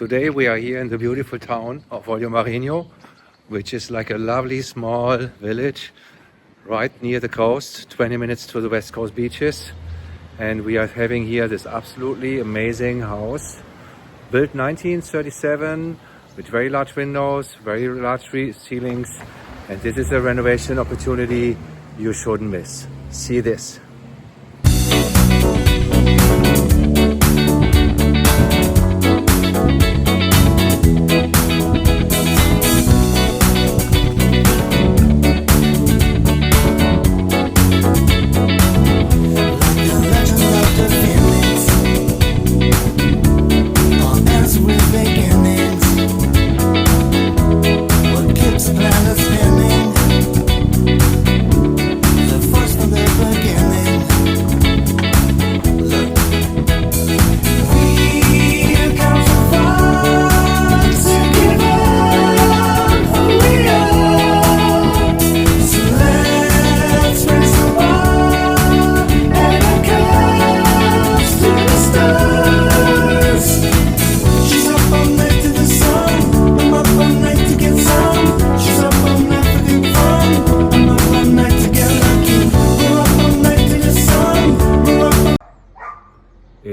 Today we are here in the beautiful town of Olho Marinho, which is like a lovely small village right near the coast, 20 minutes to the west coast beaches. And we are having here this absolutely amazing house, built 1937 with very large windows, very large ceilings. And this is a renovation opportunity you shouldn't miss. See this.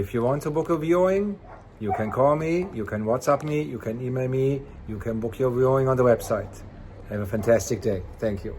If you want to book a viewing, you can call me, you can WhatsApp me, you can email me, you can book your viewing on the website. Have a fantastic day. Thank you.